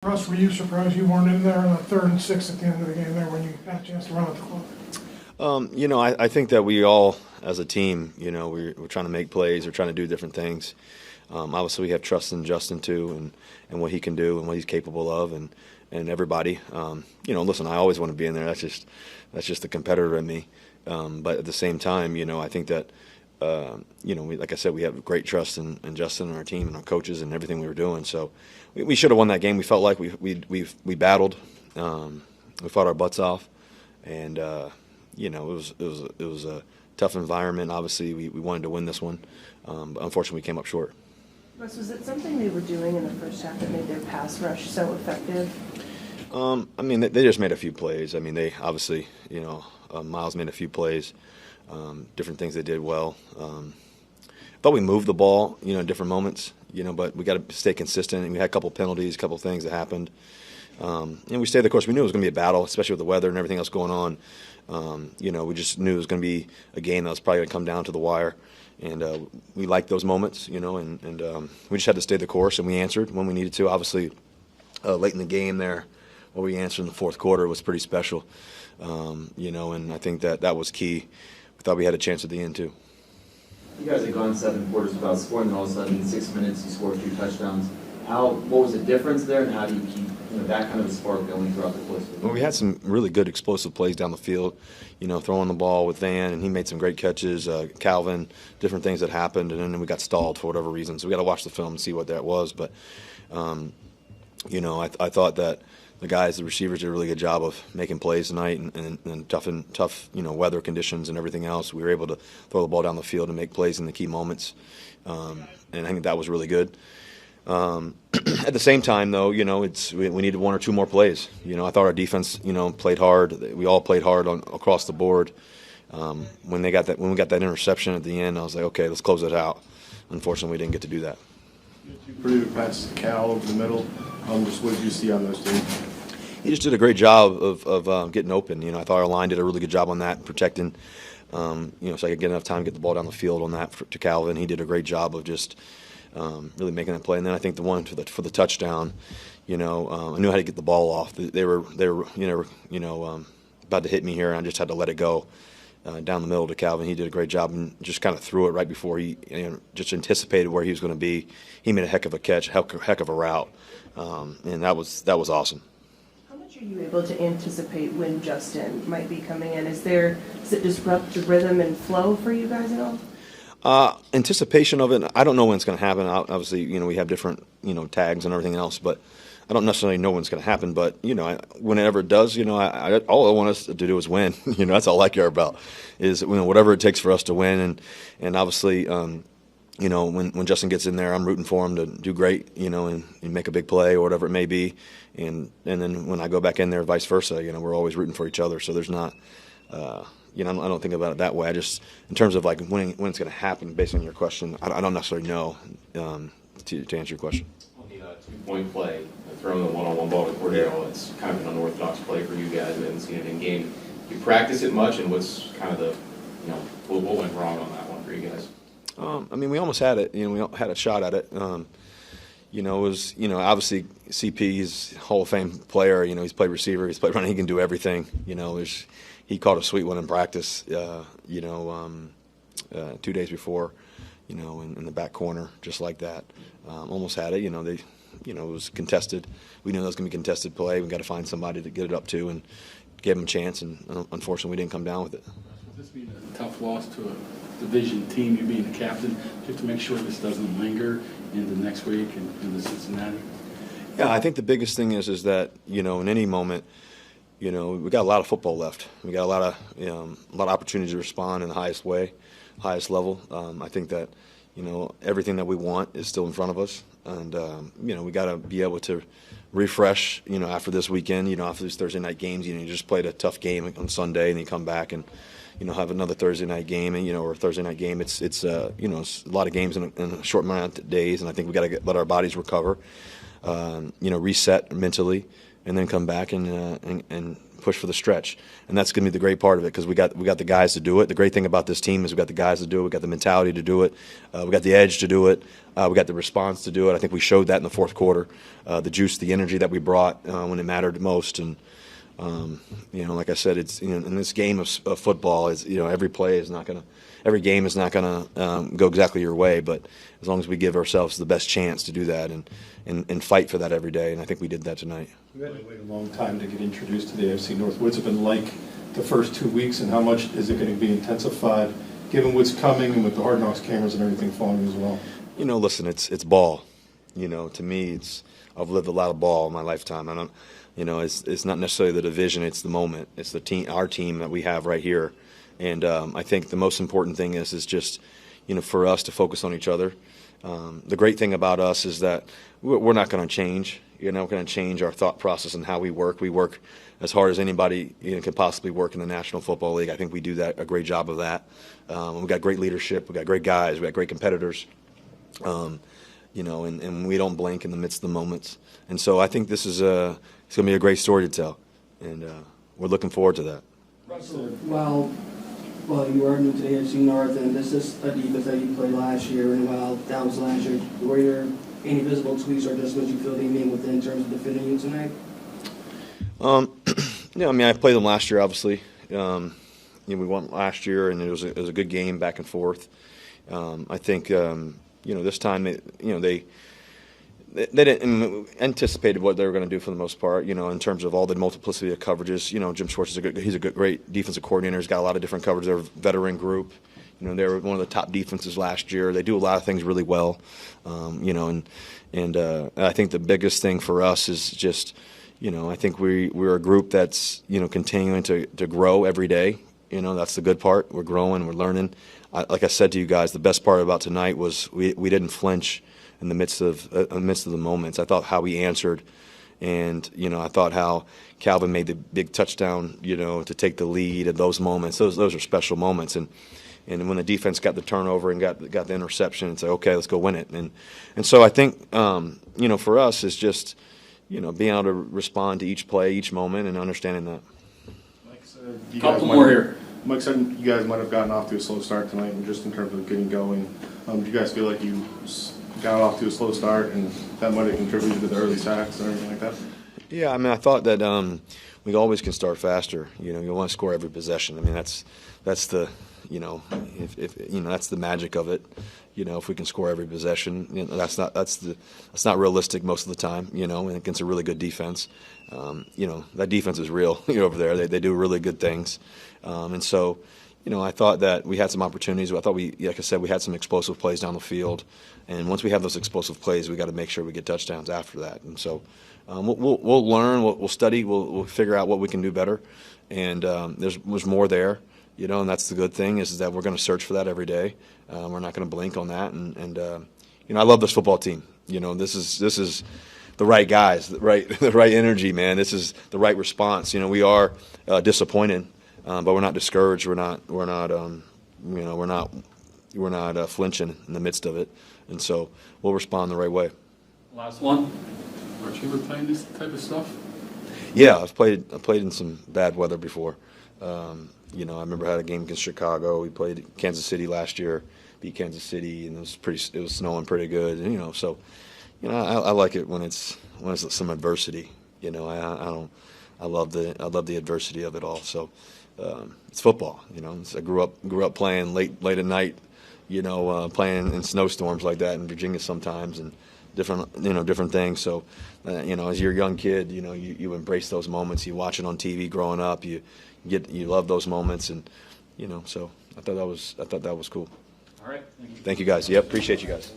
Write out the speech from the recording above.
Russ, were you surprised you weren't in there on the 3rd and 6 at the end of the game there when you had a chance to run at the clock? I think that we all, as a team, we're trying to make plays, we're trying to do different things. Obviously, we have trust in Justin too, and what he can do and what he's capable of, and everybody. Listen, I always want to be in there. That's just the competitor in me. But at the same time, I think that like I said, we have great trust in Justin and our team and our coaches and everything we were doing. So we should have won that game. We felt like we battled, we fought our butts off, and it was a tough environment. Obviously, we wanted to win this one, but unfortunately, we came up short. Russ, was it something they were doing in the first half that made their pass rush so effective? They just made a few plays. They obviously, Miles made a few plays, different things they did well. But we moved the ball, in different moments, but we got to stay consistent. And we had a couple penalties, a couple things that happened. And we stayed the course. We knew it was going to be a battle, especially with the weather and everything else going on. We just knew it was going to be a game that was probably going to come down to the wire. And we liked those moments, and we just had to stay the course, and we answered when we needed to. Obviously, late in the game there, what we answered in the fourth quarter was pretty special, and I think that was key. We thought we had a chance at the end, too. You guys had gone 7 quarters without scoring, and all of a sudden, in 6 minutes, you scored 2 touchdowns. What was the difference there, and how do you keep that kind of a spark going throughout the course of the game? Well, we had some really good explosive plays down the field, throwing the ball with Van, and he made some great catches, Calvin, different things that happened, and then we got stalled for whatever reason. So we got to watch the film and see what that was. But, I thought that the guys, the receivers, did a really good job of making plays tonight and tough weather conditions and everything else. We were able to throw the ball down the field and make plays in the key moments, and I think that was really good. At the same time, though, we needed 1 or 2 more plays. I thought our defense, played hard. We all played hard across the board. When we got that interception at the end, I was like, okay, let's close it out. Unfortunately, we didn't get to do that. Pretty good pass to Cal over the middle. Just what did you see on those two? He just did a great job of getting open. I thought our line did a really good job on that, protecting. So I could get enough time to get the ball down the field on that to Calvin. He did a great job of just really making that play. And then I think the one for the touchdown, I knew how to get the ball off. They were about to hit me here, and I just had to let it go down the middle to Calvin. He did a great job and just kind of threw it right before he just anticipated where he was going to be. He made a heck of a catch, heck of a route, and that was awesome. How much are you able to anticipate when Justin might be coming in? Does it disrupt the rhythm and flow for you guys at all? Anticipation of it, I don't know when it's going to happen. Obviously, we have different, tags and everything else, but I don't necessarily know when it's going to happen. But, whenever it does, all I want us to do is win. That's all I care about is, whatever it takes for us to win. And obviously, when Justin gets in there, I'm rooting for him to do great, and make a big play or whatever it may be. And then when I go back in there, vice versa, we're always rooting for each other. So there's not, I don't think about it that way. I just, in terms of like when it's going to happen, based on your question, I don't necessarily know to answer your question. On the 2-point play, throwing the one-on-one ball to Cordero, it's kind of an unorthodox play for you guys. We haven't seen it in game. You practice it much, and what's kind of the, what went wrong on that one for you guys? We almost had it. We had a shot at it. It was, obviously CP is a Hall of Fame player. He's played receiver, he's played running, he can do everything. He caught a sweet one in practice, 2 days before, in the back corner, just like that. Almost had it. It was contested. We knew that was going to be a contested play. We got to find somebody to get it up to and give him a chance. And unfortunately, we didn't come down with it. This being a tough loss to a division team, you being the captain, just to make sure this doesn't linger into next week and into Cincinnati. Yeah, I think the biggest thing is that in any moment, we got a lot of football left. We got a lot of opportunities to respond in the highest way, highest level. I think that everything that we want is still in front of us, and we got to be able to refresh. After this weekend, after these Thursday night games, you just played a tough game on Sunday, and you come back and have another Thursday night game, and or a Thursday night game. It's it's a lot of games in a short amount of days, and I think we got to let our bodies recover, reset mentally, and then come back and push for the stretch, and that's going to be the great part of it because we got the guys to do it. The great thing about this team is we got the guys to do it. We got the mentality to do it. We got the edge to do it. We got the response to do it. I think we showed that in the fourth quarter. The juice, the energy that we brought when it mattered most, and like I said, it's in this game of football, is every play is not going to. Every game is not going to go exactly your way, but as long as we give ourselves the best chance to do that and fight for that every day, and I think we did that tonight. You had to wait a long time to get introduced to the AFC North. What's it been like the first 2 weeks, and how much is it going to be intensified given what's coming and with the Hard Knocks cameras and everything following as well? Listen, it's ball. To me, I've lived a lot of ball in my lifetime. I don't, it's not necessarily the division, it's the moment. It's the team, our team that we have right here. And I think the most important thing is just, for us to focus on each other. The great thing about us is that we're not going to change. We're not going to change our thought process and how we work. We work as hard as anybody can possibly work in the National Football League. I think we do a great job of that. We've got great leadership. We've got great guys. We've got great competitors. And we don't blink in the midst of the moments. And so I think this is it's going to be a great story to tell. And we're looking forward to that. Well, you are new to the AFC North, and this is a defense that you played last year, and while that was last year, were there any visible tweaks or adjustments you feel they made within in terms of defending you tonight? I played them last year, obviously. We won last year, and it was a good game back and forth. I think, this time, they didn't anticipated what they were going to do for the most part, in terms of all the multiplicity of coverages. Jim Schwartz he's a great defensive coordinator. He's got a lot of different coverages. They're a veteran group. They were one of the top defenses last year. They do a lot of things really well, and I think the biggest thing for us is just, I think we're a group that's, continuing to grow every day. That's the good part. We're growing, we're learning. Like I said to you guys, the best part about tonight was we didn't flinch in the midst of the moments. I thought how we answered, and I thought how Calvin made the big touchdown, to take the lead at those moments. Those are special moments, and when the defense got the turnover and got the interception, it's like, okay, let's go win it. And so I think for us it's just being able to respond to each play, each moment, and understanding that. Mike said Couple more here. Mike said you guys might have gotten off to a slow start tonight, and just in terms of getting going, do you guys feel like you got off to a slow start, and that might have contributed to the early sacks or anything like that? Yeah, I thought that we always can start faster. You want to score every possession. that's the that's the magic of it. If we can score every possession, that's not realistic most of the time. And against a really good defense, that defense is real. Over there, they do really good things, and so. I thought that we had some opportunities. I thought like I said, we had some explosive plays down the field. And once we have those explosive plays, we got to make sure we get touchdowns after that. And so we'll learn, we'll study, we'll figure out what we can do better. And there's more there, and that's the good thing is that we're going to search for that every day. We're not going to blink on that. And I love this football team. This is the right guys, the right energy, man. This is the right response. We are disappointed. But we're not discouraged. We're not flinching in the midst of it, and so we'll respond the right way. Last one. Aren't you ever playing this type of stuff? Yeah, I've played in some bad weather before. I remember I had a game against Chicago. We played Kansas City last year, beat Kansas City, and it was snowing pretty good. And, I like it when it's some adversity. I love the adversity of it all. So. It's football, I grew up playing late at night, playing in snowstorms like that in Virginia sometimes, and different things. So, as you're a young kid, you embrace those moments. You watch it on TV growing up. You love those moments, and so I thought that was cool. All right. Thank you guys. Yep, appreciate you guys.